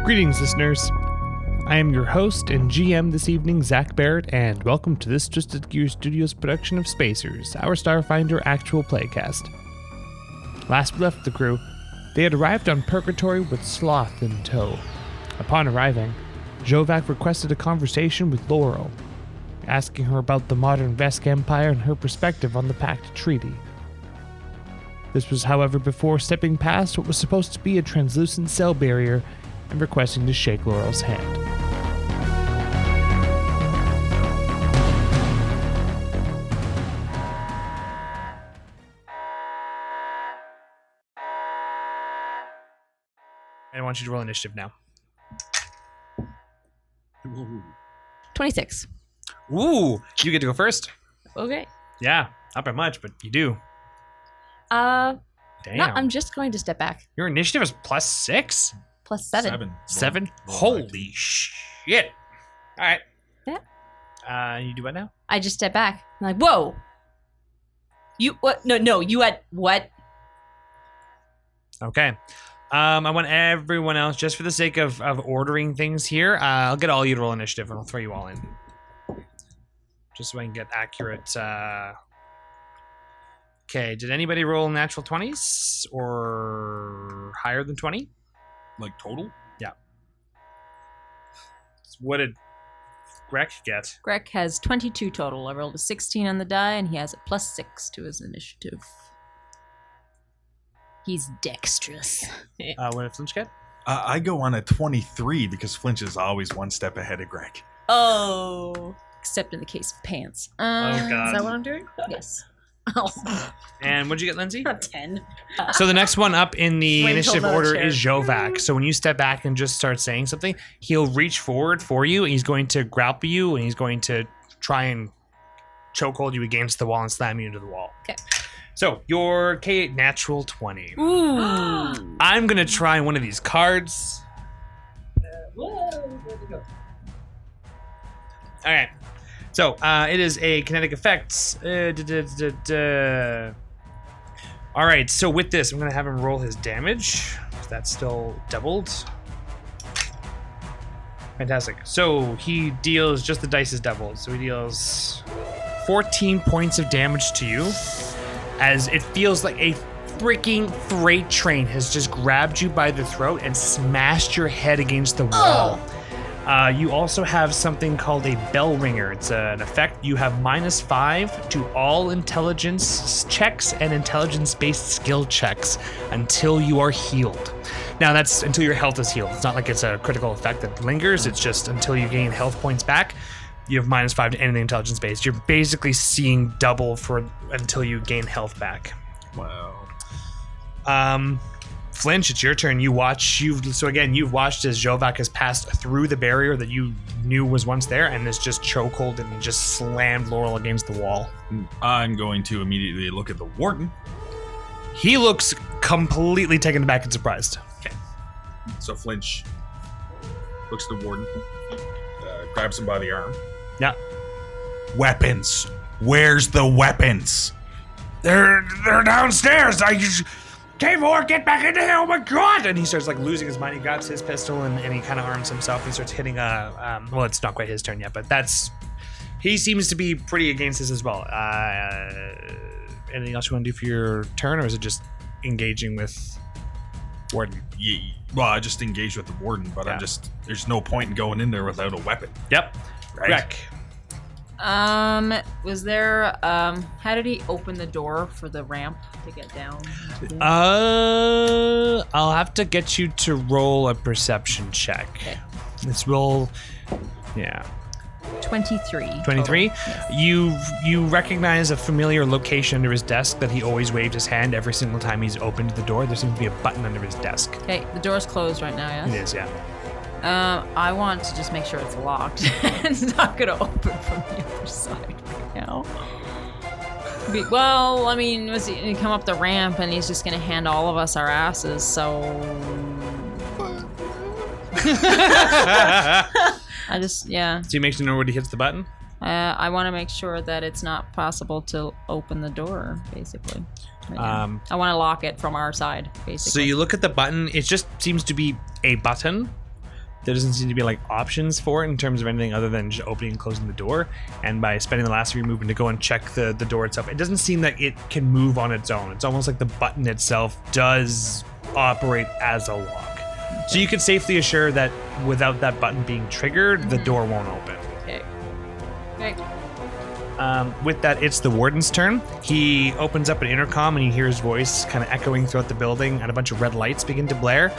Greetings, listeners. I am your host and GM this evening, Zach Barrett, and welcome to this Twisted Gear Studios production of Spacers, our Starfinder actual playcast. Last we left the crew, they had arrived on Purgatory with Sloth in tow. Upon arriving, Xovak requested a conversation with Lorell, asking her about the modern Vesk Empire and her perspective on the Pact Treaty. This was, however, before stepping past what was supposed to be a translucent cell barrier and requesting to shake Lorell's hand. I want you to roll initiative now. 26. Ooh, you get to go first. Okay. Yeah, not by much, but you do. Damn. Damn. I'm just going to step back. Your initiative is +6? Plus 7. 7? Holy shit. All right. Yeah. You do what now? I just step back. I'm like, whoa. You, what? No, you had, what? Okay. I want everyone else, just for the sake of ordering things here, I'll get all you to roll initiative and I'll throw you all in. Just so I can get accurate. Okay, did anybody roll natural 20s or higher than 20? Like total? Yeah. So what did Greg get? Greg has 22 total. I rolled a 16 on the die, and he has a +6 to his initiative. He's dexterous. What did Flinch get? I go on a 23 because Flinch is always one step ahead of Greg. Oh. Except in the case of pants. Oh, God. Is that what I'm doing? Yes. And what'd you get, Lindsay? 10. So the next one up in the Wait initiative till order another is Xovak. So when you step back and just start saying something, he'll reach forward for you. And he's going to grapple you, and he's going to try and chokehold you against the wall and slam you into the wall. Okay. So your K8 natural 20. Ooh. I'm gonna try one of these cards. Alright. So it is a kinetic effects. Alright, so with this, I'm gonna have him roll his damage. That's still doubled. Fantastic. So he deals, just the dice is doubled. So he deals 14 points of damage to you, as it feels like a freaking freight train has just grabbed you by the throat and smashed your head against the wall. You also have something called a bell ringer. It's an effect. You have -5 to all intelligence checks and intelligence-based skill checks until you are healed. Now that's until your health is healed. It's not like it's a critical effect that lingers. It's just until you gain health points back. You have -5 to anything intelligence based. You're basically seeing double for until you gain health back. Wow. Flinch, it's your turn. You've watched as Xovak has passed through the barrier that you knew was once there and is just chokehold and just slammed Lorell against the wall. I'm going to immediately look at the warden. He looks completely taken aback and surprised. Okay. So Flinch looks at the warden, grabs him by the arm. Yeah. Weapons. Where's the weapons? They're downstairs. K4, get back in here! Oh my god! And he starts like losing his mind. He grabs his pistol and he kind of arms himself. And he starts hitting well, it's not quite his turn yet, but he seems to be pretty against this as well. Anything else you want to do for your turn, or is it just engaging with warden? Yeah, well, I just engaged with the warden, but Yeah. there's no point in going in there without a weapon. Yep. Right. Wreck. Was there, how did he open the door for the ramp to get down? I'll have to get you to roll a perception check. Okay. Let's roll, yeah. 23. 23? Yes. You recognize a familiar location under his desk that he always waved his hand every single time he's opened the door. There seems to be a button under his desk. Okay, the door's closed right now, yes? It is, yeah. I want to just make sure it's locked. It's not gonna open from the other side right now. Well, I mean, was he come up the ramp and he's just gonna hand all of us our asses, so... I just, yeah. So he makes you know when he hits the button? I want to make sure that it's not possible to open the door, basically. Yeah. I want to lock it from our side, basically. So you look at the button, it just seems to be a button. there doesn't seem to be like options for it in terms of anything other than just opening and closing the door. And by spending the last of your movement to go and check the door itself, it doesn't seem that it can move on its own. It's almost like the button itself does operate as a lock. So you can safely assure that without that button being triggered, the door won't open. Okay. Okay. With that, it's the warden's turn. He opens up an intercom and you hear his voice kind of echoing throughout the building, and a bunch of red lights begin to blare.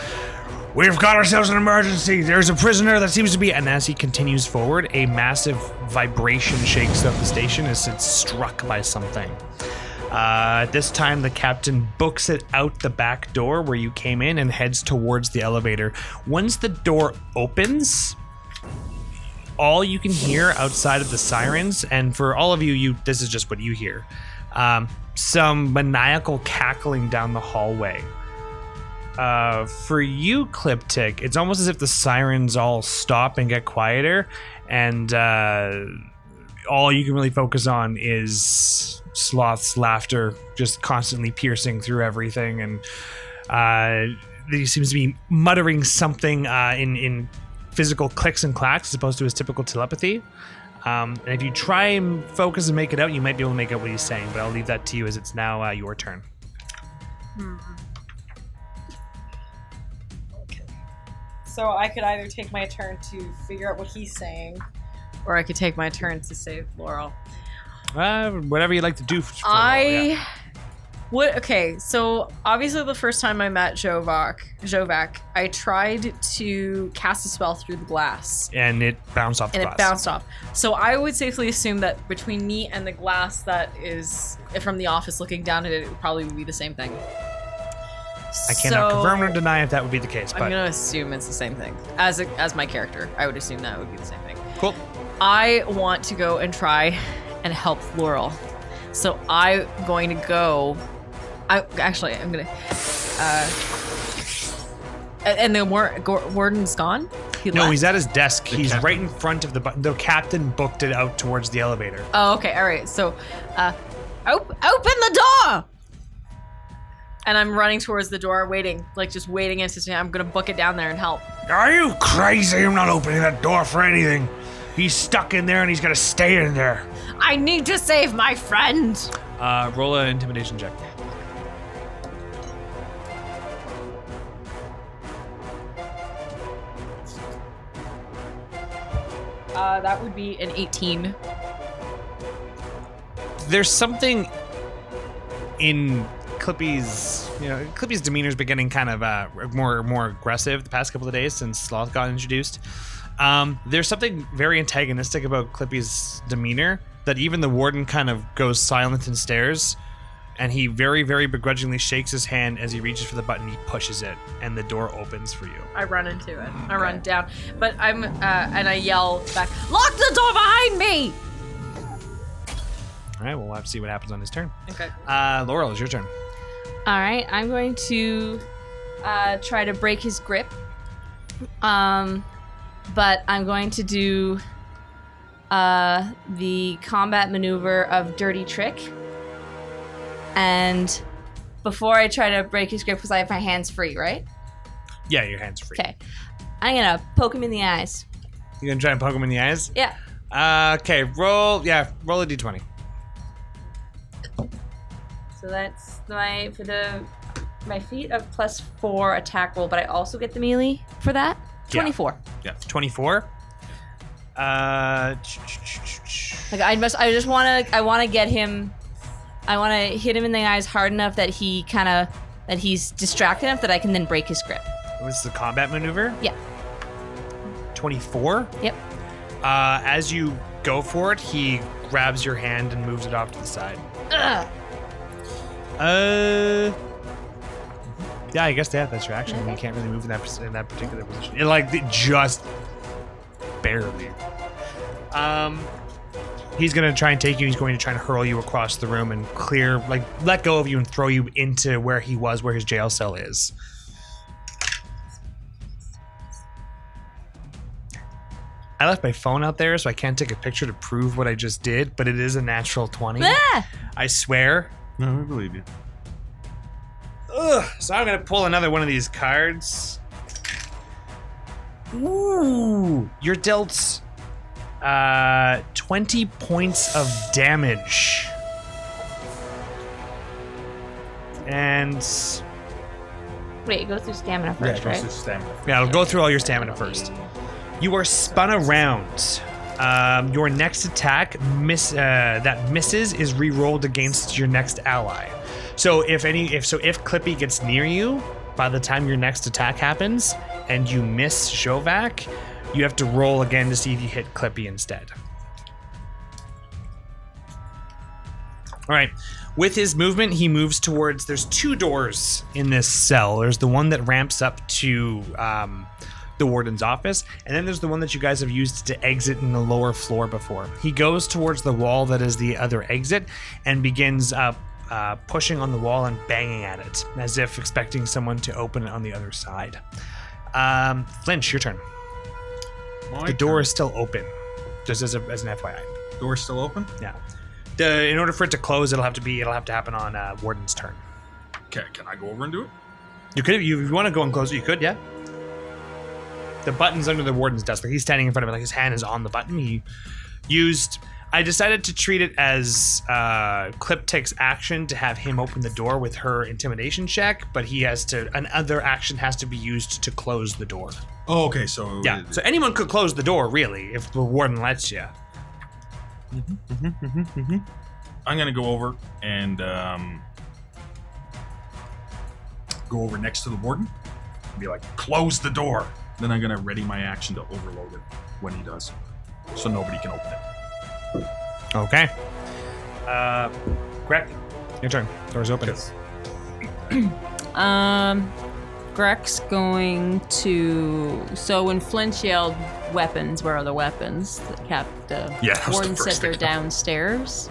We've got ourselves an emergency. There's a prisoner that seems to be... And as he continues forward, a massive vibration shakes up the station as it's struck by something. At this time, the captain books it out the back door where you came in and heads towards the elevator. Once the door opens... all you can hear outside of the sirens, and for all of you, this is just what you hear. Some maniacal cackling down the hallway. For you, Cliptic, it's almost as if the sirens all stop and get quieter, and all you can really focus on is Sloth's laughter just constantly piercing through everything, and he seems to be muttering something in physical clicks and clacks as opposed to his typical telepathy. And if you try and focus and make it out, you might be able to make out what he's saying, but I'll leave that to you as it's now your turn. Okay. So I could either take my turn to figure out what he's saying, Or I could take my turn to save Lorell. Whatever you'd like to do. Okay, so obviously the first time I met Xovak, I tried to cast a spell through the glass. And it bounced off the glass. And it bounced off. So I would safely assume that between me and the glass that is from the office looking down at it, it would probably be the same thing. I cannot confirm or deny if that would be the case, but... I'm gonna assume it's the same thing. As my character, I would assume that would be the same thing. Cool. I want to go and try and help Lorell. So I'm going to go... I'm gonna... and the warden's gone? No, he's at his desk. He's right in front of the button. The captain booked it out towards the elevator. Oh, okay, alright. So, open the door! And I'm running towards the door, waiting, just waiting, anticipating. I'm gonna book it down there and help. Are you crazy? I'm not opening that door for anything. He's stuck in there and he's gonna stay in there. I need to save my friend! Roll an intimidation check. That would be an 18. There's something in Clippy's demeanor's been getting kind of more aggressive the past couple of days since Sloth got introduced. There's something very antagonistic about Clippy's demeanor that even the warden kind of goes silent and stares, and he very, very begrudgingly shakes his hand as he reaches for the button. He pushes it, and the door opens for you. I run into it. I run down, but and I yell back, "Lock the door behind me!" All right, well, we'll have to see what happens on his turn. Okay. Lorell, it's your turn. All right, I'm going to try to break his grip. But I'm going to do the combat maneuver of Dirty Trick. And before I try to break his grip, because I have my hands free, right? Yeah, your hands are free. Okay. I'm going to poke him in the eyes. You gonna try and poke him in the eyes? Yeah. Okay, roll a d20. So that's my feat of +4 attack roll, but I also get the melee for that. 24. Yeah, 24. I want to get him. I want to hit him in the eyes hard enough that he's distracted enough that I can then break his grip. What's the combat maneuver? Yeah. 24. Yep. As you go for it, he grabs your hand and moves it off to the side. Ugh. Yeah, I guess that's your action. Okay. You can't really move in that particular position. It just barely. He's gonna try and take you. He's going to try and hurl you across the room and let go of you and throw you into where his jail cell is. I left my phone out there, so I can't take a picture to prove what I just did, but it is a natural 20. Ah! I swear. No, I believe you. Ugh, so I'm gonna pull another one of these cards. Ooh, you're dealt 20 points of damage. And Wait, it goes through stamina Yeah, first, it goes right? to stamina. yeah, it'll go through all your stamina first. You are spun around. Your next attack that misses is re-rolled against your next ally. So if Clippy gets near you by the time your next attack happens and you miss Xovak, you have to roll again to see if you hit Clippy instead. All right. With his movement, he moves towards. There's 2 doors in this cell. There's the one that ramps up to the warden's office, and then there's the one that you guys have used to exit in the lower floor before. He goes towards the wall that is the other exit and begins pushing on the wall and banging at it, as if expecting someone to open it on the other side. Flinch, your turn. My The door turn. is still open, just as an FYI. Door's still open? Yeah. In order for it to close, it'll have to happen on Warden's turn. Okay, can I go over and do it? You could, if you want to go and close it, you could, yeah. The button's under the Warden's desk. Like, he's standing in front of it, like his hand is on the button. I decided to treat it as Clip takes action to have him open the door with her intimidation check, but another action has to be used to close the door. Oh, okay, so... Yeah, so anyone could close the door, really, if the Warden lets you. I'm going to go over and go over next to the warden and be like, close the door. Then I'm going to ready my action to overload it when he does, so nobody can open it. Okay. Greg, your turn. Door's open. Grek's going to. So when Flinch yelled weapons, where are the weapons? Yeah, that was the Warden first said they're thing. downstairs,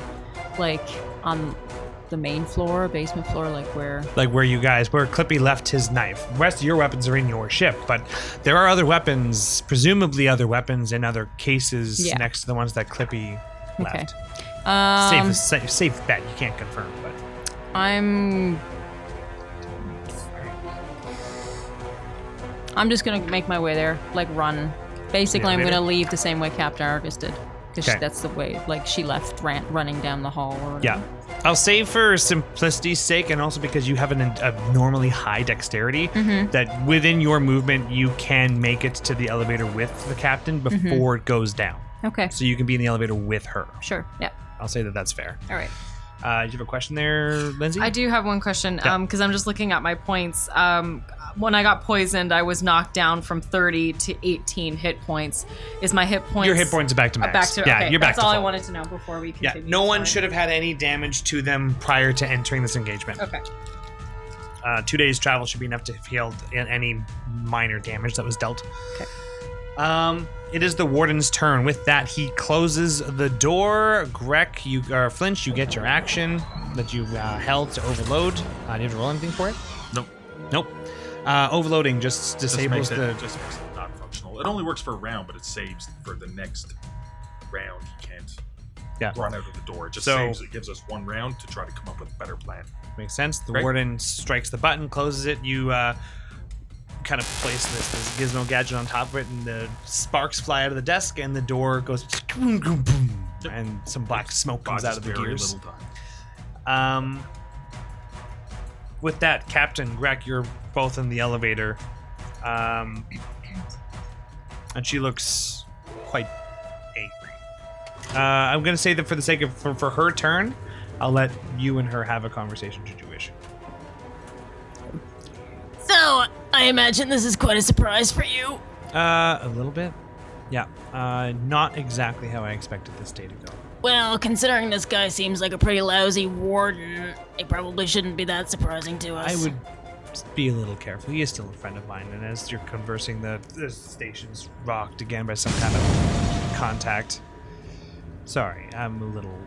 like on the main floor, basement floor, like where. Like where Clippy left his knife. The rest of your weapons are in your ship, but there are other weapons, presumably other weapons in other cases next to the ones that Clippy left. Okay. Safe bet. You can't confirm, but I'm just gonna make my way there, like run. Basically, I'm elevator? gonna leave the same way Captain Argus did, because Okay. that's the way. Like she left, running down the hall. Or yeah. I'll say for simplicity's sake, and also because you have an abnormally high dexterity, that within your movement you can make it to the elevator with the captain before it goes down. Okay. So you can be in the elevator with her. Sure. Yeah. I'll say that that's fair. All right. Do you have a question there, Lindsay? I do have one question, Yeah. because I'm just looking at my points. When I got poisoned, I was knocked down from 30 to 18 hit points. Is my hit points? Your hit points are back to max. Back to yeah, okay, you're back that's to all I full. wanted to know before we Yeah, continue. no one Sorry. should have had any damage to them prior to entering this engagement. Okay. 2 days travel should be enough to heal any minor damage that was dealt. Okay. It is the warden's turn. With that, he closes the door. Grek, Flinch, you get your action that you held to overload. Do you have to roll anything for it? Nope. Overloading just disables Just makes it not functional. It only works for a round, but it saves for the next round. You can't run out of the door. It just saves. It gives us 1 round to try to come up with a better plan. Makes sense. The Great. warden strikes the button, closes it. You kind of place this gizmo gadget on top of it, and the sparks fly out of the desk, and the door goes and some black smoke comes out of the very gears. little time. With that, Captain Greg, you're both in the elevator, and she looks quite angry. I'm gonna say that for the sake of for her turn, I'll let you and her have a conversation should you wish. So I imagine this is quite a surprise for you. A little bit, yeah. Not exactly how I expected this day to go. Well, considering this guy seems like a pretty lousy warden, it probably shouldn't be that surprising to us. I would be a little careful. He is still a friend of mine, and as you're conversing, the station's rocked again by some kind of contact. Sorry, I'm a little...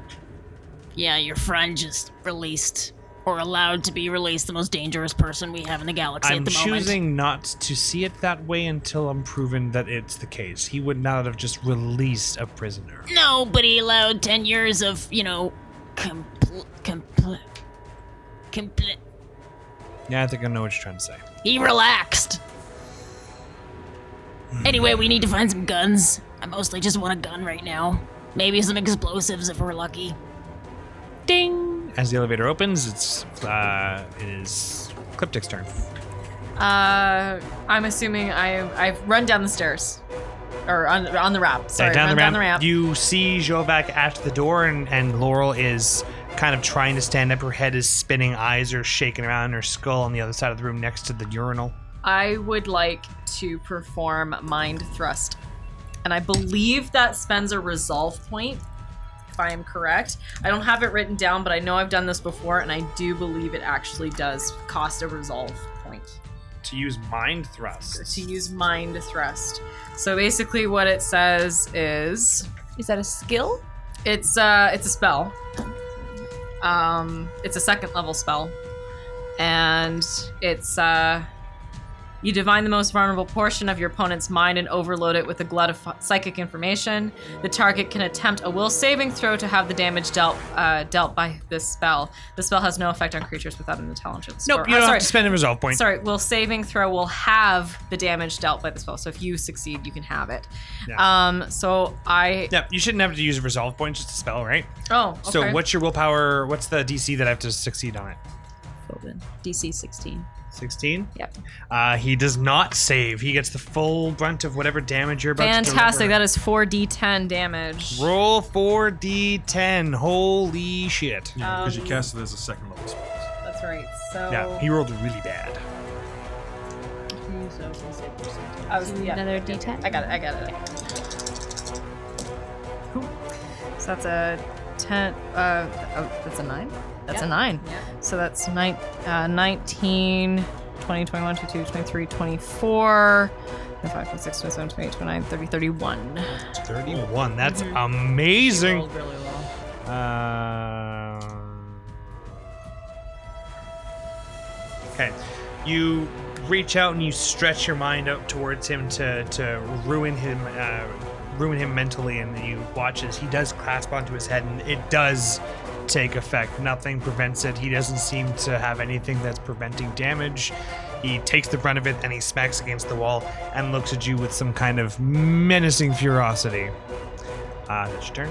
Yeah, your friend just released, or allowed to be released, the most dangerous person we have in the galaxy I'm at the moment. choosing not to see it that way until I'm proven that it's the case. He would not have just released a prisoner. No, but he allowed 10 years of, complete. Yeah, I think I know what you're trying to say. He relaxed. Anyway, we need to find some guns. I mostly just want a gun right now. Maybe some explosives if we're lucky. Ding! As the elevator opens, it is Cryptic's turn. I'm assuming I've run down the stairs. Or on the ramp. Sorry, down run the down the ramp. ramp. You see Xovak at the door, and Lorell is kind of trying to stand up. Her head is spinning, eyes are shaking around her skull on the other side of the room next to the urinal. I would like to perform Mind Thrust. And I believe that spends a resolve point, if I am correct. I don't have it written down, but I know I've done this before, and I do believe it actually does cost a resolve point. To use Mind Thrust. To use Mind Thrust. So basically what it says is... Is that a skill? It's a spell. It's a 2nd level spell. And it's you divine the most vulnerable portion of your opponent's mind and overload it with a glut of psychic information. The target can attempt a will saving throw to have the damage dealt by this spell. The spell has no effect on creatures without an intelligence Nope, score. you don't sorry. have to spend a resolve point. Sorry, will saving throw will have the damage dealt by the spell. So if you succeed, you can have it. Yeah. So I... Yeah, you shouldn't have to use a resolve point, just a spell, right? Oh, okay. So what's your willpower, what's the DC that I have to succeed on it? DC 16. 16? Yep. He does not save. He gets the full brunt of whatever damage you're about Fantastic. to That is 4d10 damage. Roll 4d10. Holy shit. Yeah, because you cast it as a 2nd level spell. That's right. So... Yeah, he rolled really bad. Another D10? I got it. Cool. So that's a 10. That's a 9? That's a 9. Yeah. So that's 19, 20, 21, 22, 23, 24, 25, 26, 27, 28, 29, 30, 31. 31. That's amazing. Rolled really well. Okay. You reach out and you stretch your mind out towards him to ruin him mentally, and you watch as he does clasp onto his head, and it does take effect. Nothing prevents it. He doesn't seem to have anything that's preventing damage. He takes the brunt of it and he smacks against the wall and looks at you with some kind of menacing ferocity. That's your turn.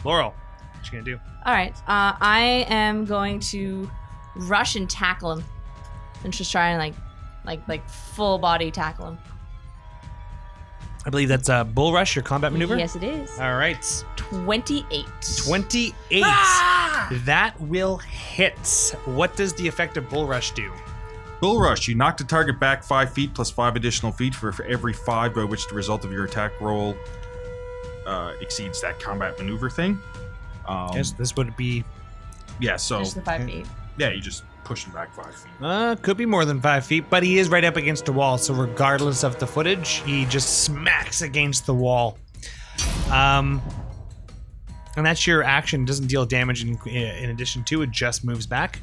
Lorell, what you gonna do? All right. I am going to rush and tackle him, and just try and like full body tackle him. I believe that's a bull rush, your combat maneuver. Yes, it is. All right. 28. 28. That will hit. What does the effect of bull rush do? Bull Rush. You knock the target back 5 feet plus 5 additional feet for every 5 by which the result of your attack roll exceeds that combat maneuver thing. Yes, this would be. Yeah, so Just the 5 feet. yeah, you just push him back 5 feet. Could be more than 5 feet, but he is right up against a wall, so regardless of the footage, he just smacks against the wall. And that's your action. It doesn't deal damage in addition to it, just moves back.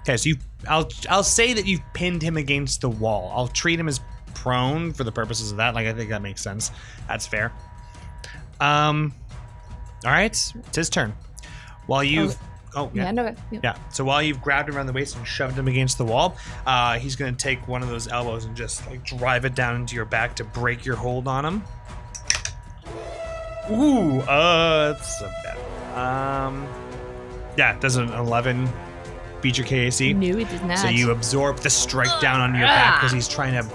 Okay, so I'll say that you've pinned him against the wall. I'll treat him as prone for the purposes of that. Like, I think that makes sense. That's fair. All right, it's his turn. While you've... Oh, yeah. Yeah, no. Yeah, so while you've grabbed him around the waist and shoved him against the wall, he's going to take one of those elbows and just like drive it down into your back to break your hold on him. Ooh, that's a bad one. Yeah, does an 11 beat your KAC? No, it does not. So you absorb the strike down on your back because he's trying to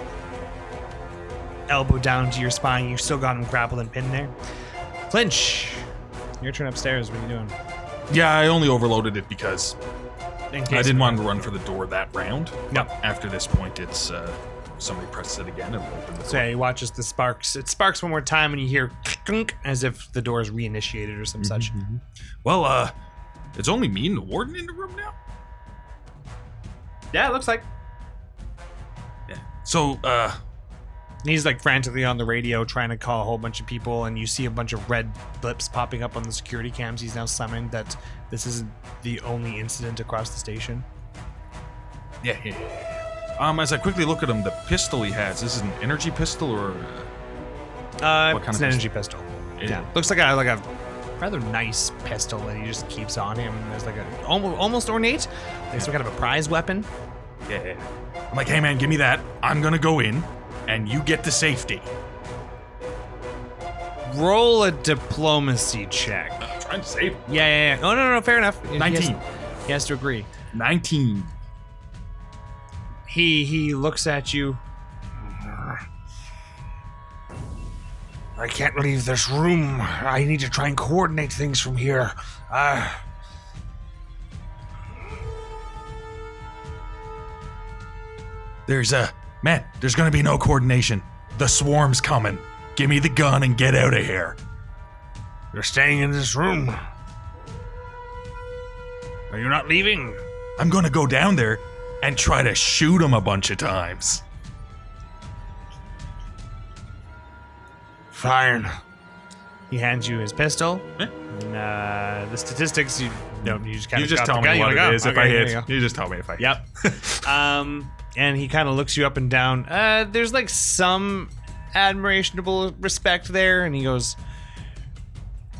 elbow down to your spine. You've still got him grappled and pinned there. Flinch, your turn upstairs. What are you doing? Yeah, I only overloaded it because In I case didn't want to run for the door that round. No. After this point, it's somebody presses it again and we'll open the door. So yeah, he watches the sparks. It sparks one more time, and you hear clunk as if the door is reinitiated or some such. Well, it's only me and the warden in the room now? Yeah, it looks like. Yeah. So, He's like frantically on the radio trying to call a whole bunch of people, and you see a bunch of red blips popping up on the security cams. He's now summoned that this isn't the only incident across the station. yeah. As I quickly look at him, the pistol he has, is it an energy pistol or... What kind it's of an energy pistol. Yeah. Looks like a rather nice pistol that he just keeps on him. There's like a almost ornate, like some kind of a prize weapon. Yeah. I'm like, hey man, give me that. I'm gonna go in, and you get to safety. Roll a diplomacy check. I'm trying to save him. Yeah. Oh, no, fair enough. 19. He has to agree. 19. He looks at you. I can't leave this room. I need to try and coordinate things from here. There's gonna be no coordination. The swarm's coming. Give me the gun and get out of here. You're staying in this room. Are you not leaving? I'm gonna go down there and try to shoot him a bunch of times. Fine. He hands you his pistol. And, the statistics, you just kind You of just tell me what it is if I hit. You just tell me if I hit. Yep. And he kind of looks you up and down. There's like some admirationable respect there, and he goes,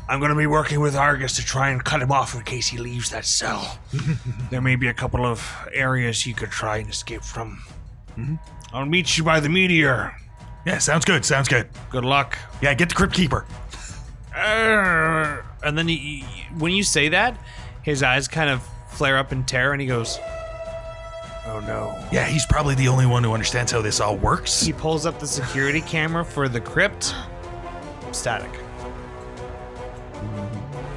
I'm going to be working with Argus to try and cut him off in case he leaves that cell. There may be a couple of areas he could try and escape from. Mm-hmm. I'll meet you by the meteor. Yeah, sounds good. Good luck. Yeah, get the Crypt Keeper. And then when you say that, his eyes kind of flare up in terror, and he goes, oh no. Yeah, he's probably the only one who understands how this all works. He pulls up the security camera for the crypt. Static.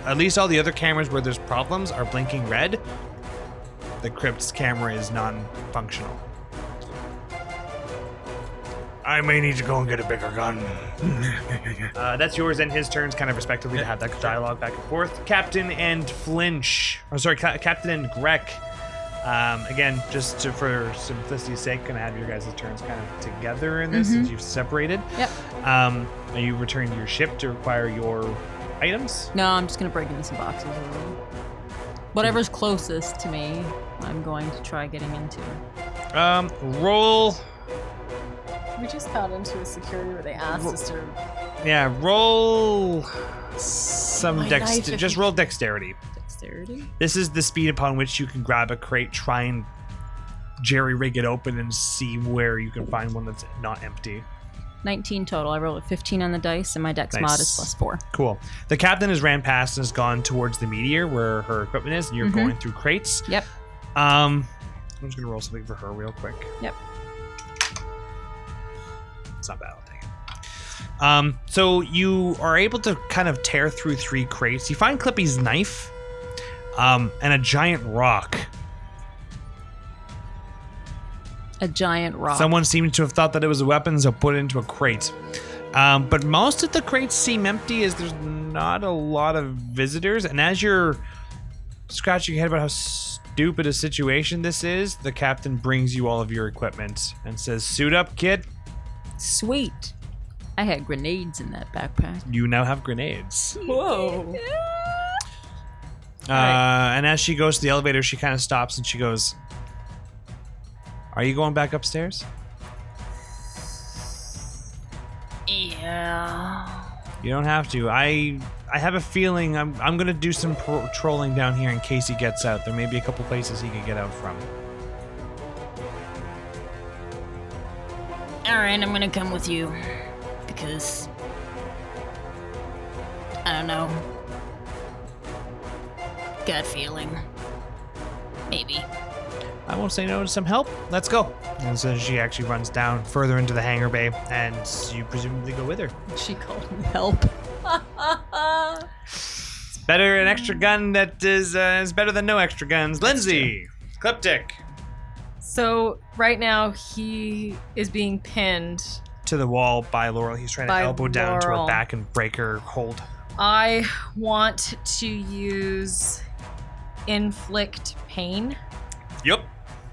At least all the other cameras where there's problems are blinking red. The crypt's camera is non-functional. I may need to go and get a bigger gun. That's yours and his turns, kind of respectively, to have that dialogue back and forth. Captain and Flinch. Oh, sorry, Captain and Grek. Again, just for simplicity's sake, gonna have your guys' turns kind of together in this since you've separated. Yep. Are you returning to your ship to acquire your items? No, I'm just gonna break into some boxes. Whatever's closest to me, I'm going to try getting into. Roll. We just got into a security where they asked us to. Yeah, roll some My knife if just you- roll dexterity. Dexterity? This is the speed upon which you can grab a crate, try and jerry-rig it open, and see where you can find one that's not empty. 19 total. I rolled a 15 on the dice, and my dex Nice. mod is +4. Cool. The captain has ran past and has gone towards the meteor where her equipment is, and you're going through crates. Yep. I'm just gonna roll something for her real quick. Yep. It's not bad, I'll take it. So you are able to kind of tear through 3 crates. You find Clippy's knife, and a giant rock. A giant rock. Someone seems to have thought that it was a weapon, so put it into a crate. But most of the crates seem empty as there's not a lot of visitors. And as you're scratching your head about how stupid a situation this is, the captain brings you all of your equipment and says, suit up, kid. Sweet. I had grenades in that backpack. You now have grenades. Whoa. And as she goes to the elevator, she kind of stops and she goes, are you going back upstairs? Yeah. You don't have to. I have a feeling I'm going to do some patrolling down here in case he gets out. There may be a couple places he could get out from. Alright, I'm gonna come with you. Because... I don't know. Gut feeling. Maybe. I won't say no to some help. Let's go. And so she actually runs down further into the hangar bay, and you presumably go with her. She called me help. Better an extra gun that is better than no extra guns. Lindsay, Cliptic. So right now he is being pinned. To the wall by Lorell. He's trying to By elbow down to her Lorell. back and break her hold. I want to use inflict pain. Yep.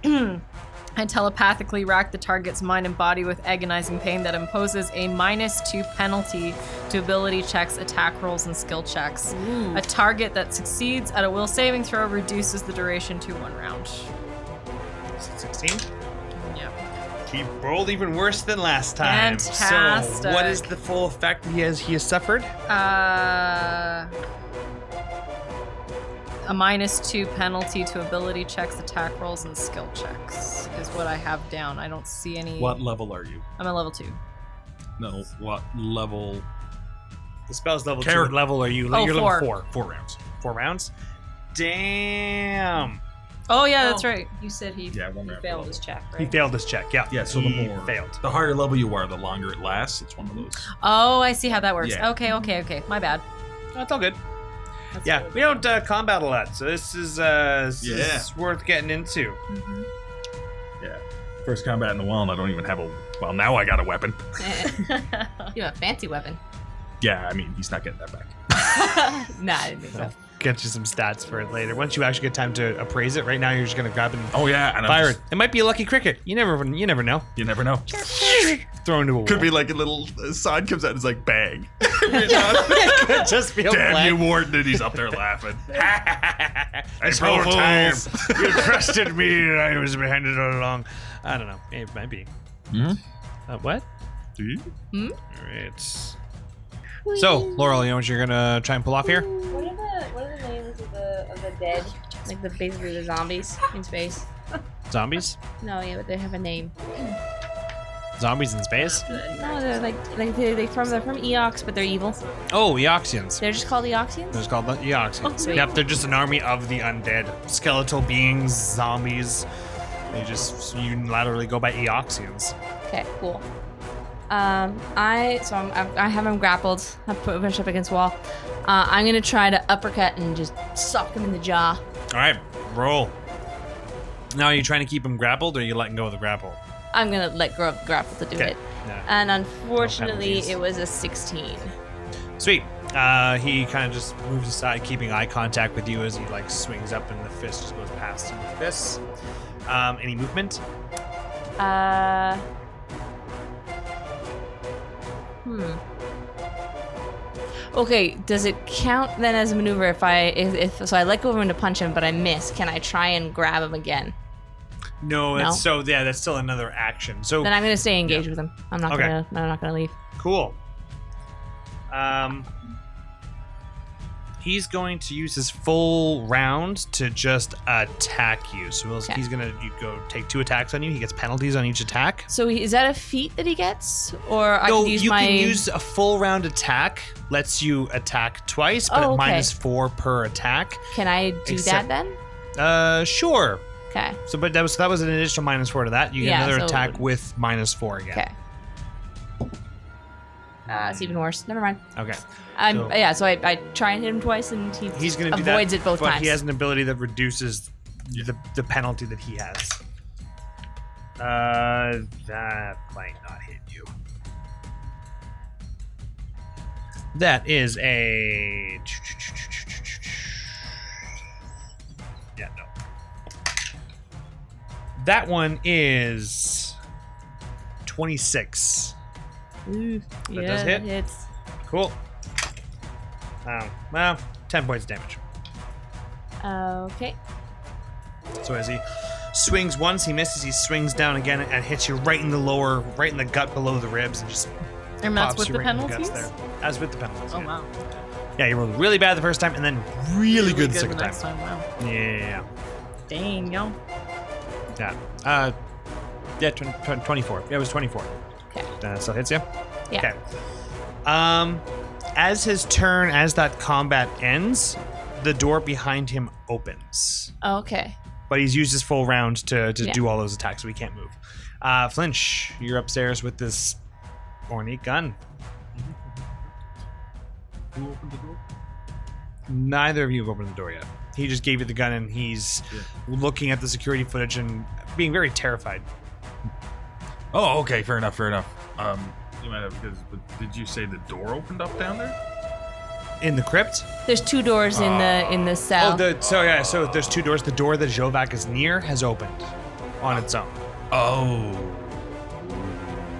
I telepathically rack the target's mind and body with agonizing pain that imposes a -2 penalty to ability checks, attack rolls, and skill checks. A target that succeeds at a will saving throw reduces the duration to 1 round. 16. Yep. He rolled even worse than last time. So, Fantastic. what is the full effect he has suffered? A -2 penalty to ability checks, attack rolls, and skill checks is what I have down. I don't see any. What level are you? I'm at level 2. No, what level? The spell's level 2. Character. What level are you? Oh, You're 4. level 4. 4 rounds. 4 rounds? Damn. Oh yeah, that's right. You said he Yeah, 1 round. Failed his check, He right? failed his check, yeah. Yeah, so the He more failed. the higher level you are, the longer it lasts. It's one of those. Oh, I see how that works. Yeah. Okay. My bad. That's all good. That's Yeah, good. we don't combat a lot, so this is Yeah. worth getting into. Yeah. First combat in the wild, I don't even have a. Well, now I got a weapon. You have a fancy weapon. Yeah, I mean, he's not getting that back. Nah, I didn't think so. Get you some stats for it later. Once you actually get time to appraise it, right now you're just gonna grab and Oh yeah, and fire it. It might be a lucky cricket. You never know. You never know. Throw into a wall. Could be like a little sign comes out and it's like bang. Could just be a Damn blank. you, Warden, and he's up there laughing. April Fools! You trusted me and I was behind it all along. I don't know. It might be. Hmm? What? Do you? Alright. So, Laurel, you know what you're gonna try and pull off here? What are the names of the dead? Like basically the zombies in space. Zombies? No, yeah, but they have a name. Zombies in space? No, they're they're from Eox, but they're evil. Oh, Eoxians. They're just called Eoxians. They're just called the Eoxians. sweet. Yep, they're just an army of the undead. Skeletal beings, zombies. They just unilaterally go by Eoxians. Okay, cool. I have him grappled. I put him up against the wall. I'm gonna try to uppercut and just sock him in the jaw. Alright, roll. Now, are you trying to keep him grappled, or are you letting go of the grapple? I'm gonna let go of the grapple to do Okay. it. Yeah. And unfortunately, penalties. it was a 16. Sweet. He kind of just moves aside, keeping eye contact with you as he like swings up, and the fist just goes past him like this. Any movement? Okay, does it count then as a maneuver if so I let go of him to punch him, but I miss? Can I try and grab him again? No, No? that's that's still another action. So Then I'm gonna stay engaged with him. I'm not Okay. gonna leave. cool. He's going to use his full round to just attack you. So Okay. he's gonna go take 2 attacks on you. He gets penalties on each attack. So is that a feat that he gets, or I No, could use you my? can use a full round attack. Lets you attack twice, but Oh, at okay. -4 per attack. Can I do Except- that then? Sure. Okay. So, but that was an additional -4 to that. You get Yeah, another so- attack with -4 again. Okay. It's even worse. Never mind. Okay. So I try and hit him twice, and he He's going to do that. avoids it both but times. he has an ability that reduces the penalty that he has. That might not hit you. That is a. Yeah, no. That one is 26. Ooh, That does hit? That hits. Cool. Well, 10 points of damage. Okay. So as he swings once, he misses, he swings down again and hits you right in the gut below the ribs, and just And that's pops with you the right in the guts penalties? there. As with the penalties. Oh yeah. wow. Yeah, you rolled really bad the first time and then really good the second the time. next time. Wow. Yeah. Dang, yo. Yeah. 24. Yeah, it was 24. Okay. Still hits you? Yeah. Okay. As his turn, as that combat ends, the door behind him opens. Okay. But he's used his full round to Yeah. do all those attacks, so he can't move. Flinch, you're upstairs with this ornate gun. Who opened the door? Neither of you have opened the door yet. He just gave you the gun, and he's looking at the security footage and being very terrified. Oh, okay, fair enough. You might have because did you say the door opened up down there? In the crypt? There's 2 doors in the cell. So there's 2 doors. The door that Xovak is near has opened on its own. Oh.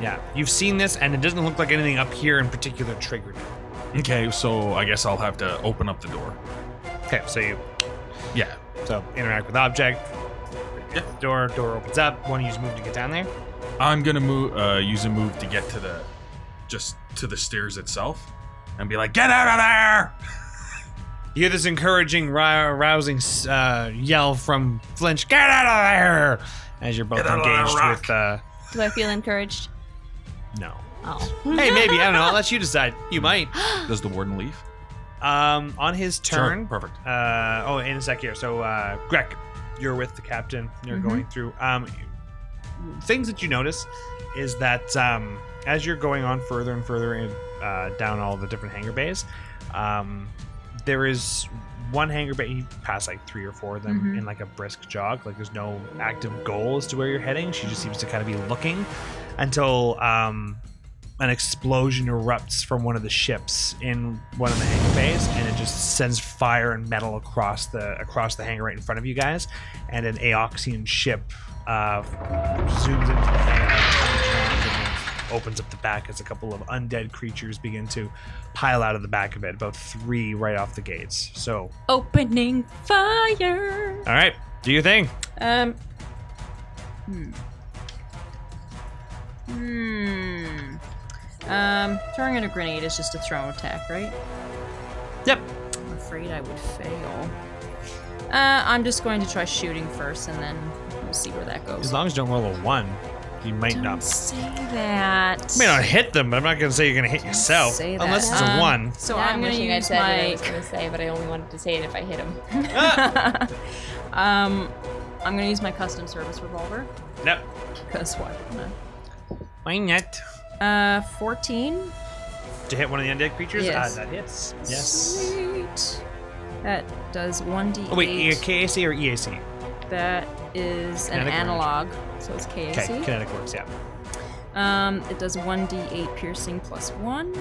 Yeah, you've seen this, and it doesn't look like anything up here in particular triggered it. Okay, so I guess I'll have to open up the door. Okay, so you Yeah. interact with object. Yeah. Door opens up. Want to use move to get down there? I'm gonna use a move to get to the stairs itself, and be like, "Get out of there!" You hear this encouraging, rousing yell from Flinch. Get out of there! As you're both Get out of that engaged rock. with. Do I feel encouraged? No. Oh. Hey, maybe. I don't know. I'll let you decide. You might. Does the warden leave? On his turn. Sure, perfect. In a sec here. So, Greg, you're with the captain. You're going through. Things that you notice is that as you're going on further and further in, down all the different hangar bays, there is one hangar bay. You pass like 3 or 4 of them in like a brisk jog. Like there's no active goal as to where you're heading. She just seems to kind of be looking until an explosion erupts from one of the ships in one of the hangar bays, and it just sends fire and metal across the hangar right in front of you guys. And an Aoxian ship zooms into the hangar, opens up the back as a couple of undead creatures begin to pile out of the back of it. About 3 right off the gates. So, Opening fire. all right, do your thing. Throwing in a grenade is just a thrown attack, right? Yep. I'm afraid I would fail. I'm just going to try shooting first, and then we'll see where that goes. As long as you don't roll a 1, you might Don't not. say that. You may not hit them, but I'm not going to say you're going to hit yourself. say that. Unless it's a 1. So Yeah, I'm going to wishing I use said what I my. was gonna say, but I only wanted to say it if I hit him. I'm going to use my custom service revolver. Nope. Because why? Why not? 14. To hit one of the undead creatures? Yes. That hits. Yes. Sweet. That does 1d8. Oh, wait, KAC or EAC? That is an Kinetic analog, so it's KAC. Okay, kinetic works, yeah. It does 1d8 piercing plus 1.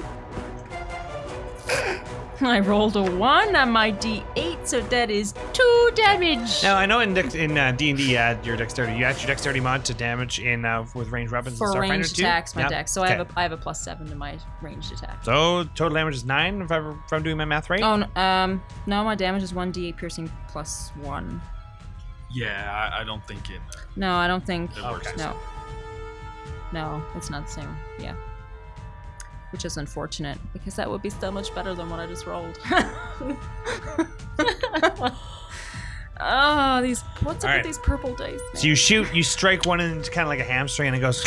I rolled a 1 on my d8, so that is 2 damage. Now, I know in D&D you add your dexterity. You add your dexterity mod to damage in with ranged weapons For and Starfinder ranged too? attacks, my Yeah. dex. So Okay. I have a plus 7 to my ranged attack. So, total damage is 9 if I'm doing my math right? Oh, no, my damage is 1d8 piercing plus 1. Yeah, I don't think it. No, I don't think. It works. No. No, it's not the same. Yeah. Which is unfortunate, because that would be so much better than what I just rolled. Oh, what's up All right. with these purple dice, man? So you shoot, you strike one and it's kind of like a hamstring, and it goes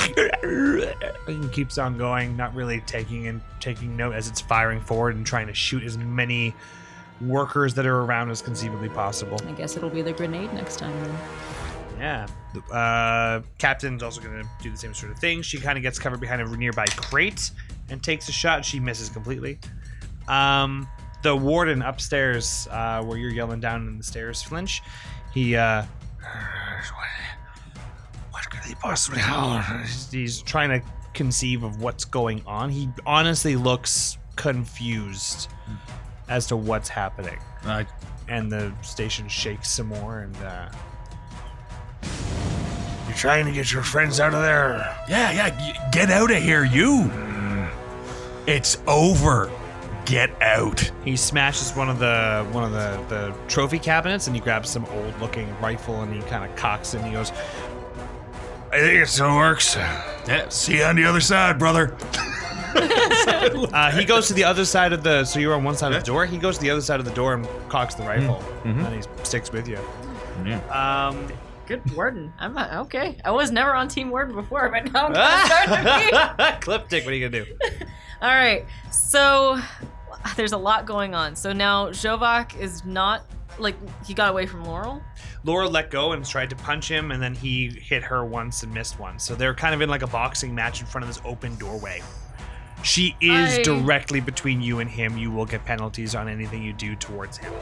and keeps on going, not really taking note as it's firing forward and trying to shoot as many workers that are around as conceivably possible. I guess it'll be the grenade next time then. Yeah. Captain's also going to do the same sort of thing. She kind of gets covered behind a nearby crate and takes a shot. She misses completely. The warden upstairs, where you're yelling down in the stairs, Flinch, he, what could he possibly He's trying to conceive of what's going on. He honestly looks confused as to what's happening. And the station shakes some more, and you're trying to get your friends out of there. Yeah, get out of here, you. It's over. Get out. He smashes one of the trophy cabinets, and he grabs some old looking rifle, and he kind of cocks it, and he goes, I think it still works. Yeah, see you on the other side, brother. He goes to the other side of so you're on one side of the door. He goes to the other side of the door and cocks the rifle, and he sticks with you. Yeah. Good warden. I'm not, okay. I was never on Team Warden before, but now I'm kind of starting to be. Clipstick, what are you gonna do? All right, so there's a lot going on. So now Xovak is not, like, he got away from Lorell. Laura let go and tried to punch him, and then he hit her once and missed once. So they're kind of in like a boxing match in front of this open doorway. She is directly between you and him. You will get penalties on anything you do towards him.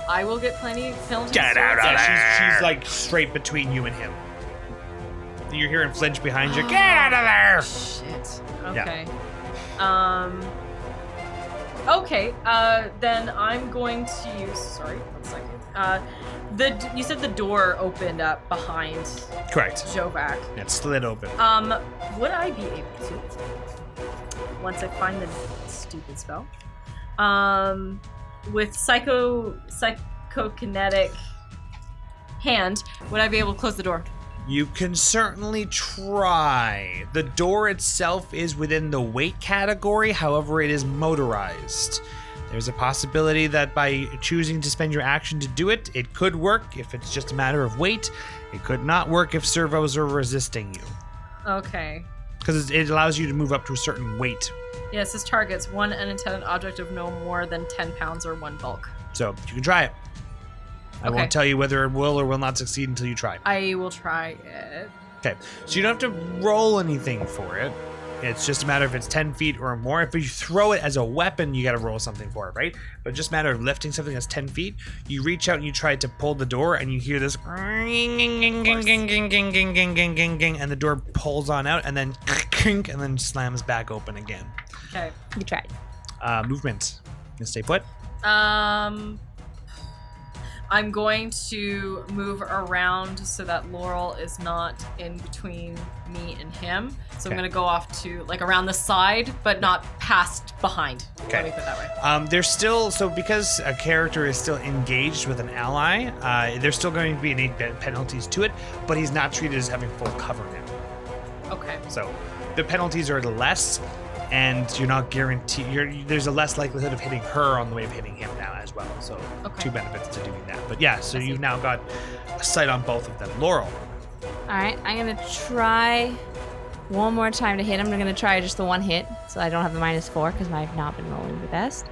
I will get plenty penalties. Get out of Yeah, she's like straight between you and him. You're hearing Flinch behind you. Get out of there! Shit. Yeah. Okay. Okay. Then I'm going to use. Sorry, 1 second. You said the door opened up behind Correct. Xovak. It slid open. Would I be able to, once I find the stupid spell, with psychokinetic hand, would I be able to close the door? You can certainly try. The door itself is within the weight category, however, it is motorized. There's a possibility that by choosing to spend your action to do it, it could work if it's just a matter of weight. It could not work if servos are resisting you. Okay. Because it allows you to move up to a certain weight. Yes, this targets one unintended object of no more than 10 pounds or one bulk. So you can try it. I Okay. won't tell you whether it will or will not succeed until you try. I will try it. Okay, so you don't have to roll anything for it. It's just a matter if it's 10 feet or more. If you throw it as a weapon, you got to roll something for it, right? But it's just a matter of lifting something that's 10 feet. You reach out and you try to pull the door, and you hear this, and the door pulls on out, and then and then slams back open again. Okay. You tried. Movement. You stay put. I'm going to move around so that Lorell is not in between me and him. So I'm Okay. going to go off to like around the side, but not past behind. Okay. Let me put it that way. There's still, so because a character is still engaged with an ally, there's still going to be innate penalties to it, but he's not treated as having full cover now. Okay. So the penalties are less, and you're not guaranteed. There's a less likelihood of hitting her on the way of hitting him now as well. So Okay. two benefits to doing that. But yeah, so you've now got a sight on both of them. Lorell. All right, I'm gonna try one more time to hit him. I'm gonna try just the one hit, so I don't have the -4 because I've not been rolling the best.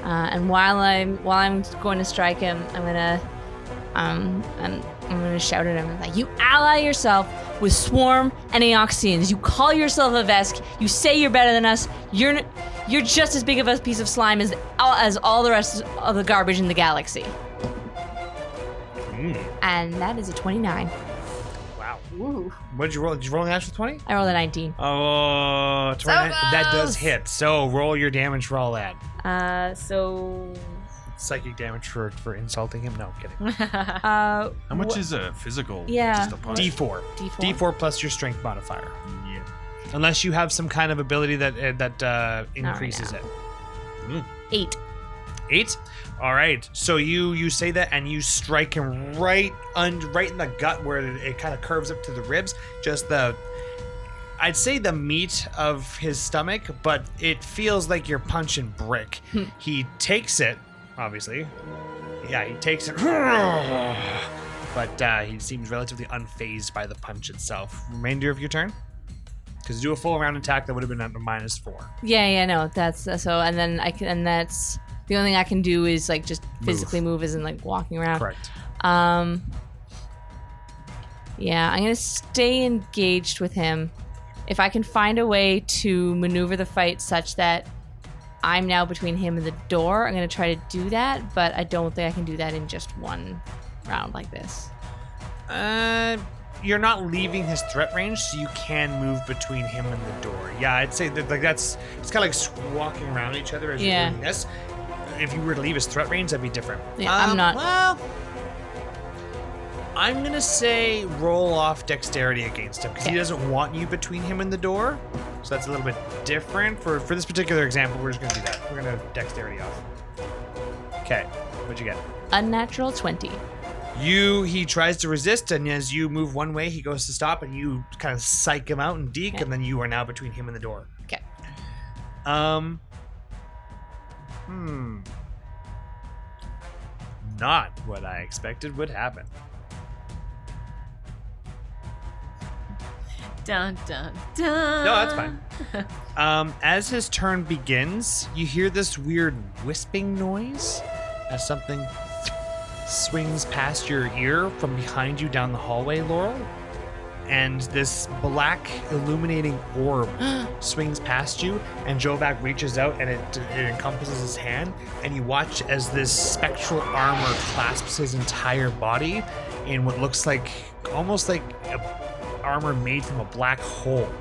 And while I'm going to strike him, I'm gonna shout at him like, "You ally yourself with Swarm and Aoxians. You call yourself a Vesk. You say you're better than us. You're just as big of a piece of slime as all the rest of the garbage in the galaxy." And that is a 29. Wow. What did you roll? Did you roll an actual 20? I rolled a 19. Oh, 29. That does hit. So roll your damage for all that. So Psychic damage for insulting him? No, kidding. How much is a physical? Yeah. Just a punch? D4. D4. D4 plus your strength modifier. Yeah. Unless you have some kind of ability that increases now. it. 8. 8. All right. So you say that and you strike him right in the gut where it kind of curves up to the ribs. Just I'd say the meat of his stomach, but it feels like you're punching brick. He takes it, obviously. Yeah, he takes it. But he seems relatively unfazed by the punch itself. Remainder of your turn? Because to do a full round attack, that would have been at a -4. Yeah, no, that's so. And then that's the only thing I can do is like just physically move, isn't like walking around. Correct. Yeah, I'm gonna stay engaged with him. If I can find a way to maneuver the fight such that I'm now between him and the door, I'm gonna try to do that. But I don't think I can do that in just one round like this. You're not leaving his threat range, so you can move between him and the door. Yeah, I'd say that it's kind of like walking around each other as you're doing this. If you were to leave his threat range, that'd be different. Yeah, I'm not. Well, I'm gonna say roll off dexterity against him because he doesn't want you between him and the door. So that's a little bit different. For this particular example, we're just gonna do that. We're gonna dexterity off. Okay, what'd you get? Unnatural 20. He tries to resist, and as you move one way, he goes to stop, and you kind of psych him out and deke, and then you are now between him and the door. Okay. Not what I expected would happen. Dun dun dun. No, that's fine. As his turn begins, you hear this weird wisping noise as something swings past your ear from behind you down the hallway, Lorell. And this black illuminating orb swings past you, and Xovak reaches out and it encompasses his hand, and you watch as this spectral armor clasps his entire body in what looks like almost like armor made from a black hole.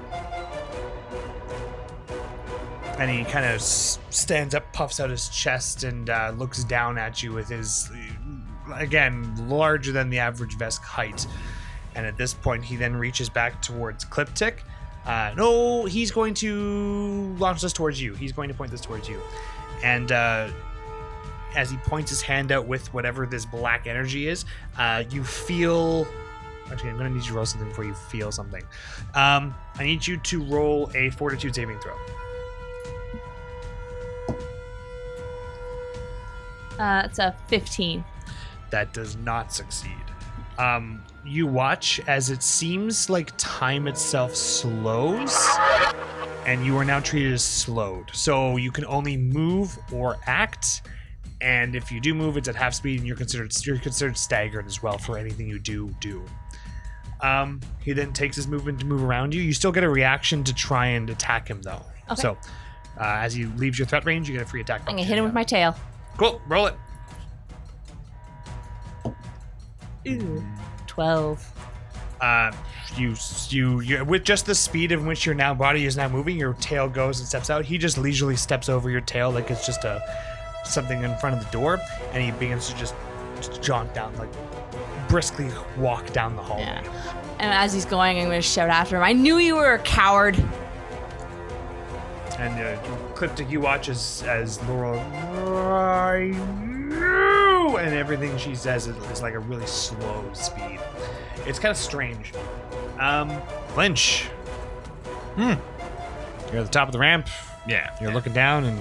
And he kind of stands up, puffs out his chest, and looks down at you with his, again, larger than the average Vesk height. And at this point, he then reaches back towards Cliptic. No, he's going to launch this towards you. He's going to point this towards you. And as he points his hand out with whatever this black energy is, you feel... Actually, I'm going to need you to roll something before you feel something. I need you to roll a Fortitude saving throw. It's a 15. That does not succeed. You watch as it seems like time itself slows, and you are now treated as slowed. So you can only move or act, and if you do move, it's at half speed, and you're considered staggered as well for anything you do. He then takes his movement to move around you. You still get a reaction to try and attack him, though. Okay. So as he leaves your threat range, you get a free attack. I'm gonna hit him with my tail. Cool. Roll it. Ooh. 12. You with just the speed in which your body is now moving, your tail goes and steps out. He just leisurely steps over your tail like it's just something in front of the door, and he begins to just jaunt down, like briskly walk down the hallway. Yeah. And as he's going, I'm gonna shout after him, I knew you were a coward. And Cryptic, you watch as Lorell, I knew, and everything she says is like a really slow speed. It's kind of strange. Lynch. You're at the top of the ramp. Yeah. You're looking down and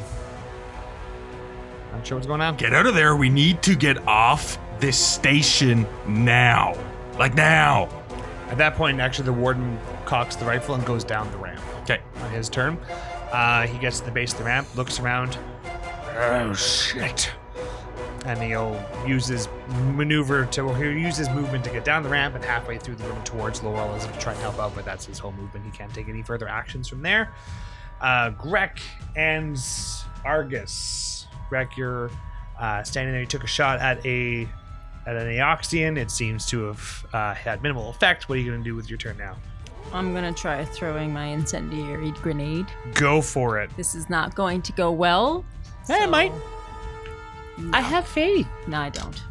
not sure what's going on. Get out of there. We need to get off this station now. Like now. At that point, actually, the warden cocks the rifle and goes down the ramp. Okay. On his turn. He gets to the base of the ramp, looks around. Oh, shit. And he'll use his movement to get down the ramp and halfway through the room towards Lorell as if to try and help out, but that's his whole movement. He can't take any further actions from there. Grek and Argus. Grek, you're standing there. You took a shot at an Eoxian. It seems to have had minimal effect. What are you going to do with your turn now? I'm gonna try throwing my incendiary grenade. Go for it. This is not going to go well. Hey, mate. I have faith. No, I don't.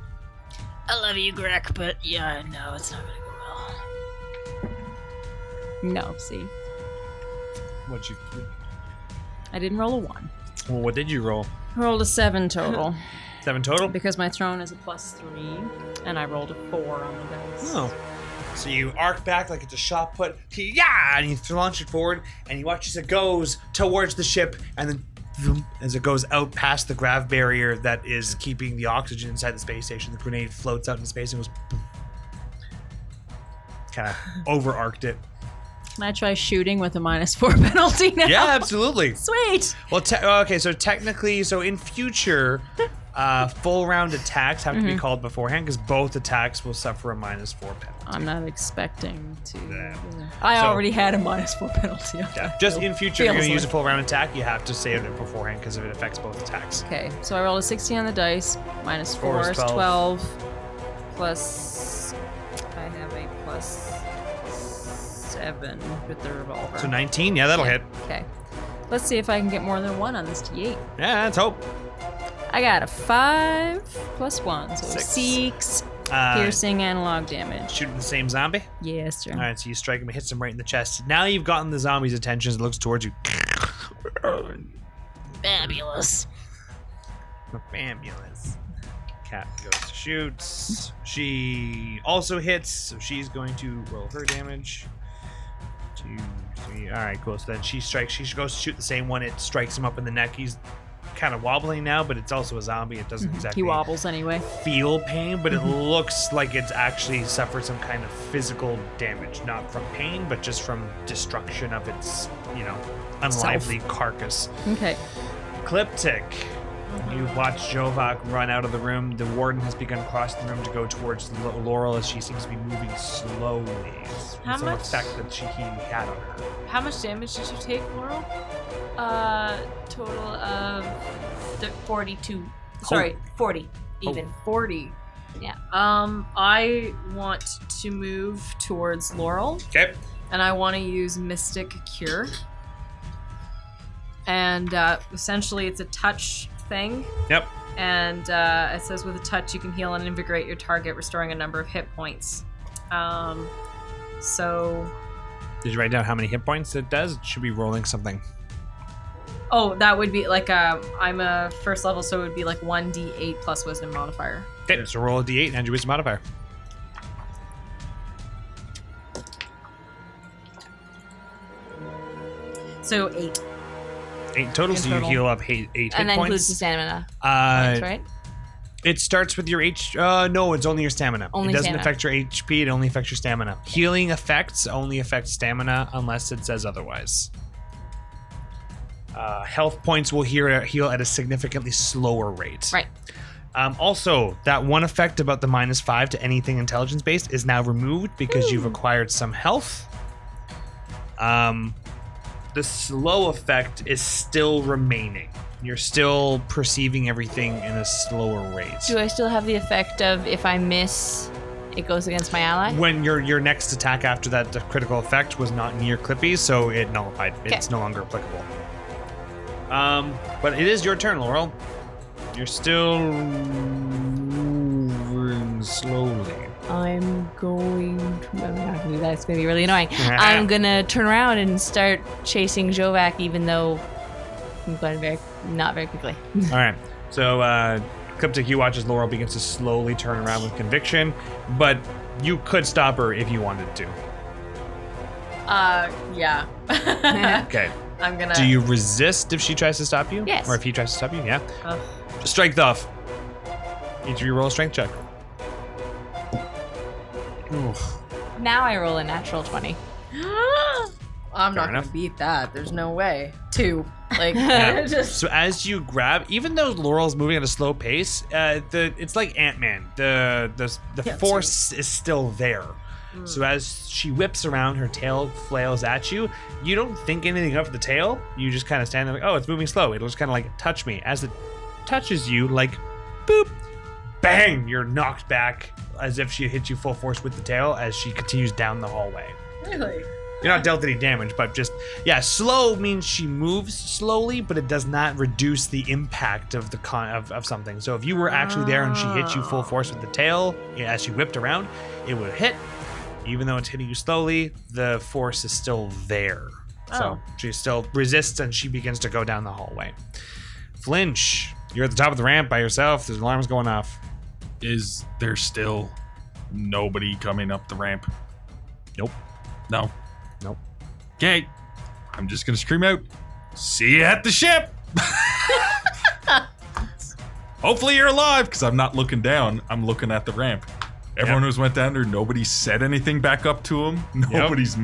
I love you, Greg, but yeah, no, it's not gonna go well. No, see. What'd you... I didn't roll a 1. Well, what did you roll? I rolled a 7 total. 7 total? Because my throne is a +3, and I rolled a 4 on the dice. Oh. So you arc back like it's a shot put, yeah, and you launch it forward, and you watch as it goes towards the ship, and then vroom, as it goes out past the grav barrier that is keeping the oxygen inside the space station, the grenade floats out into space and goes boom. Kind of over-arced it. Can I try shooting with a -4 penalty now? Yeah, absolutely. Sweet. Well, okay, so technically, in future, full round attacks have to be called beforehand because both attacks will suffer a -4 penalty. I'm not expecting to. Yeah. I So- already had a -4 penalty. Yeah, just in future, you're feels going to use a like- full round attack, you have to say it beforehand because it affects both attacks. Okay, so I rolled a 16 on the dice. -4 is 12. Plus, I have a +7 with the revolver. So 19, yeah, that'll hit. Okay. Let's see if I can get more than 1 on this D8. Yeah, let's hope. I got a 5 plus 1, so 6. 6 Uh, piercing analog damage. Shooting the same zombie. Yes, sir. All right, so you strike him, it hits him right in the chest. Now you've gotten the zombie's attention. It looks towards you. Fabulous. Ambulance. Cat goes to shoot. She also hits, so she's going to roll her damage. 2, 3. All right, cool. So then she strikes. She goes to shoot the same one. It strikes him up in the neck. He's kind of wobbling now, but it's also a zombie. It doesn't exactly He wobbles anyway. feel pain, but it looks like it's actually suffered some kind of physical damage, not from pain, but just from destruction of its, unlively carcass. Okay. Cliptic. You watch Xovak run out of the room. The warden has begun crossing the room to go towards Lorell as she seems to be moving slowly. How Some much? effect that he had on her. How much damage did you take, Laurel? Total of 42. Sorry, 40 even. 40. Yeah. I want to move towards Laurel, Okay. and I want to use Mystic Cure. And essentially, it's a touch thing. Yep. And it says with a touch, you can heal and invigorate your target, restoring a number of hit points. So, Did you write down how many hit points it does? It should be rolling something. oh, that would be like I'm a first level, so it would be like 1d8 plus wisdom modifier. Okay, so roll a d8 and your wisdom modifier. So 8. 8 total, In so you total. heal up 8 hit And that includes points. the stamina Uh, points, right? It starts with your no, it's only your stamina. Only it doesn't stamina. affect your HP, it only affects your stamina. Healing effects only affect stamina unless it says otherwise. Health points will heal at a significantly slower rate. Right. Also, that one effect about the -5 to anything intelligence based is now removed because you've acquired some health. The slow effect is still remaining. You're still perceiving everything in a slower rate. Do I still have the effect of if I miss, it goes against my ally? When your next attack after that critical effect was not near Clippy, so it nullified. It's no longer applicable. But it is your turn, Lorell. You're still moving slowly. I'm not gonna do that. It's gonna be really annoying. I'm gonna turn around and start chasing Xovak, even though I'm going not very quickly. All right. So, Cliptic, you watch as Lorell begins to slowly turn around with conviction, but you could stop her if you wanted to. Yeah. Okay. I'm gonna. Do you resist if she tries to stop you? Yes. Or if he tries to stop you? Yeah. Ugh. Strength off. Each of you roll a strength check. Oof. Now I roll a natural 20. I'm not enough. gonna beat that. There's no way. 2. Like, Yeah. just. So as you grab, even though Laurel's moving at a slow pace, it's like Ant-Man. The Yeah, force is still there. So as she whips around, her tail flails at you. You don't think anything of the tail. You just kind of stand there like, oh, it's moving slow. It'll just kind of like touch me. As it touches you, like, boop, bang, you're knocked back as if she hit you full force with the tail as she continues down the hallway. Really? You're not dealt any damage, but just, yeah, slow means she moves slowly, but it does not reduce the impact of the of something. So if you were actually there and she hit you full force with the tail, as she whipped around, it would hit. Even though it's hitting you slowly, the force is still there. So she still resists and she begins to go down the hallway. Flinch, you're at the top of the ramp by yourself. There's alarms going off. Is there still nobody coming up the ramp? Nope. No. Nope. Okay. I'm just gonna scream out, see you at the ship! Hopefully you're alive, because I'm not looking down. I'm looking at the ramp. Everyone who's went down there, nobody said anything back up to him. Nobody's.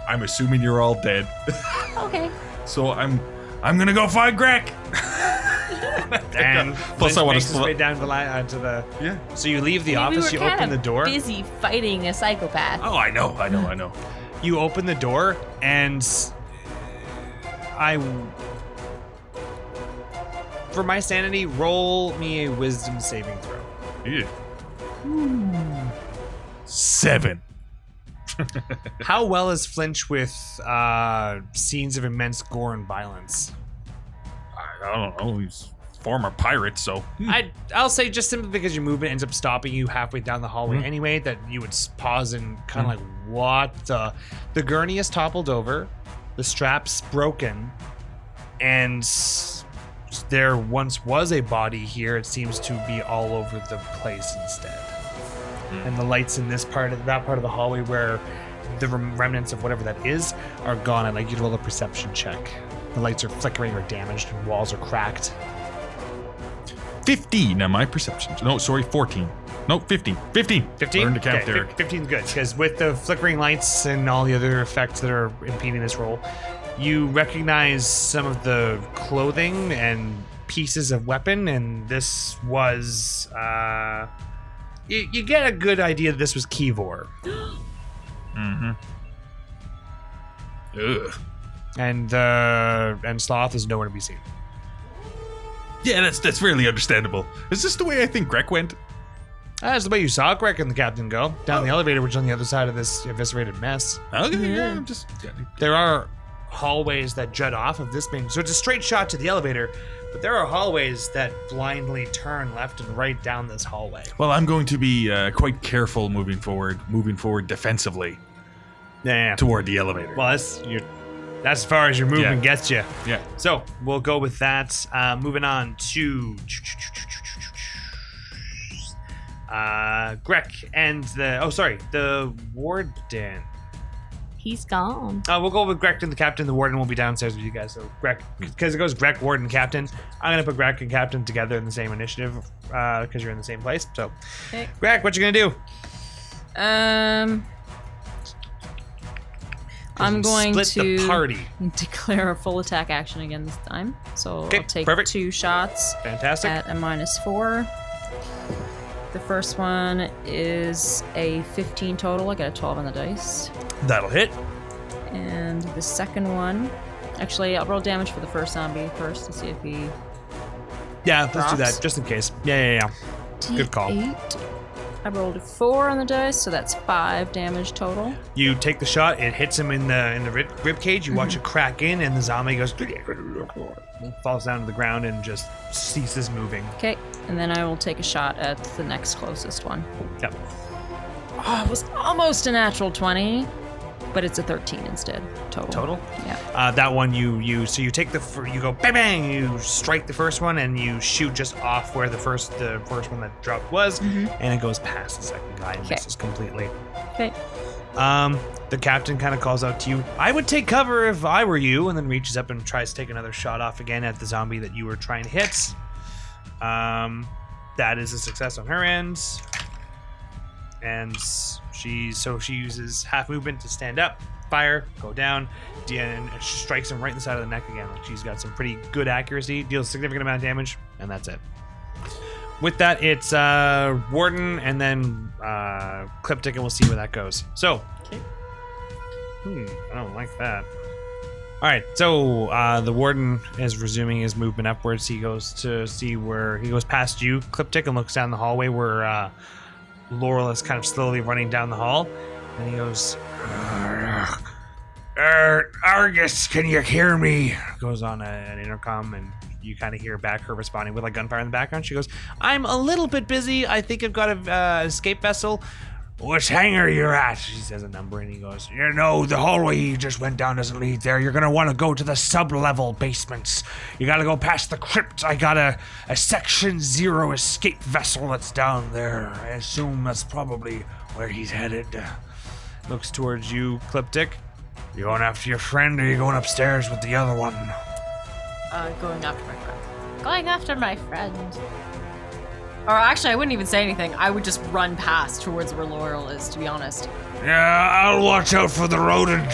I'm assuming you're all dead. Okay. So I'm gonna go find Greg. And Plus, I want makes to his way down to the Yeah. So you leave the I mean, office. we You were open kind the of door. busy fighting a psychopath. Oh, I know. You open the door, and for my sanity, roll me a wisdom saving throw. Yeah. 7. How well is Flinch with scenes of immense gore and violence? I don't know. He's former pirate, so I'll say just simply because your movement ends up stopping you halfway down the hallway anyway, that you would pause and kind of like, what the gurney is toppled over, the strap's broken, and there once was a body here. It seems to be all over the place instead. And the lights in that part of the hallway where the remnants of whatever that is are gone. I'd like you to roll a perception check. The lights are flickering or damaged, and walls are cracked. 15 on my perception. No, sorry, 14. No, 15. 15. 15? Learn to count, Okay, Derek. 15's good, because with the flickering lights and all the other effects that are impeding this roll, you recognize some of the clothing and pieces of weapon, and this was, you get a good idea that this was Kivor. Ugh. And Sloth is nowhere to be seen. Yeah, that's really understandable. Is this the way I think Greg went? That's the way you saw Greg and the captain go, down the elevator, which is on the other side of this eviscerated mess. Okay, yeah, I'm just... There are hallways that jut off of this main, so it's a straight shot to the elevator, but there are hallways that blindly turn left and right down this hallway. Well, I'm going to be quite careful moving forward defensively Yeah. toward the elevator. Well, that's as far as your movement gets you. Yeah. So we'll go with that. Moving on to Greg and the warden. He's gone. We'll go with Greg and the captain. The warden will be downstairs with you guys. So Greg, because it goes Greg, warden, captain. I'm gonna put Greg and captain together in the same initiative because you're in the same place. So, Okay. Greg, what you gonna do? I'm going Split to the party. declare a full attack action again this time. So Okay, I'll take perfect. 2 shots Fantastic. at a -4. The first one is a 15 total. I got a 12 on the dice. That'll hit. And the second one, actually, I'll roll damage for the first zombie first to see if he. Yeah, let's do Drops. that just in case. Yeah. Good call. D8. I rolled a 4 on the dice, so that's 5 damage total. You take the shot. It hits him in the rib cage. You watch it crack in, and the zombie goes falls down to the ground and just ceases moving. Okay, and then I will take a shot at the next closest one. Yep. Oh, it was almost a natural 20, but it's a 13 instead. Total. Yeah. That one you take you go bang bang. You strike the first one and you shoot just off where the first one that dropped was, and it goes past the second guy and misses completely. Okay. The captain kind of calls out to you, I would take cover if I were you, and then reaches up and tries to take another shot off again at the zombie that you were trying to hit. That is a success on her end. And she uses half movement to stand up, fire, go down, and strikes him right in the side of the neck again. She's got some pretty good accuracy, deals a significant amount of damage, and that's it. With that, it's Warden and then Cliptic, and we'll see where that goes. So, I don't like that. All right, so the Warden is resuming his movement upwards. He goes to see where he goes past you, Cliptic, and looks down the hallway where Lorell is kind of slowly running down the hall, and he goes, Argus, can you hear me? Goes on an intercom, and you kind of hear back her responding with like gunfire in the background. She goes, I'm a little bit busy. I think I've got a escape vessel. Which hangar you're at? She says a number, and he goes, the hallway you just went down doesn't lead there. You're gonna want to go to the sub-level basements. You gotta go past the crypt. I got a Section 0 escape vessel that's down there. I assume that's probably where he's headed. Looks towards you, Cliptic. You going after your friend, or you going upstairs with the other one? Going after my friend. Going after my friend. Or actually, I wouldn't even say anything. I would just run past towards where Lorell is, to be honest. Yeah, I'll watch out for the rodent.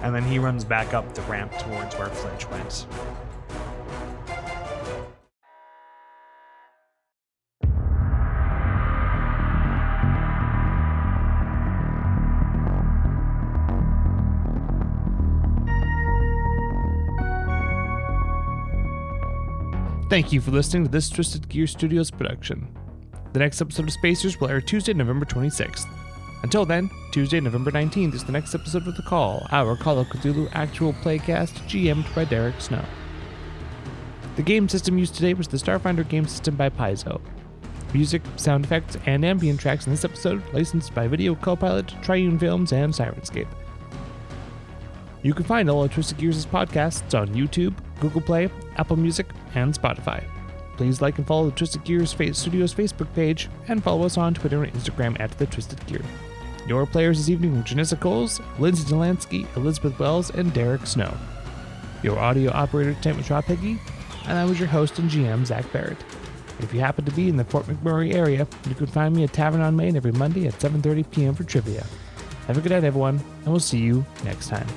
And then he runs back up the ramp towards where Flinch went. Thank you for listening to this Twisted Gear Studios production. The next episode of Spacers will air Tuesday, November 26th. Until then, Tuesday, November 19th is the next episode of The Call, our Call of Cthulhu actual playcast GM'd by Derek Snow. The game system used today was the Starfinder game system by Paizo. Music, sound effects, and ambient tracks in this episode licensed by Video Copilot, Triune Films, and Sirenscape. You can find all of Twisted Gears' podcasts on YouTube, Google Play, Apple Music, and Spotify. Please like and follow the Twisted Gears Studios Facebook page, and follow us on Twitter and Instagram at The Twisted Gear. Your players this evening were Janissa Coles, Lindsay Delansky, Elizabeth Wells, and Derek Snow. Your audio operator tonight was Rob Higgy, and I was your host and GM, Zach Barrett. If you happen to be in the Fort McMurray area, you can find me at Tavern on Main every Monday at 7:30 p.m. for trivia. Have a good night, everyone, and we'll see you next time.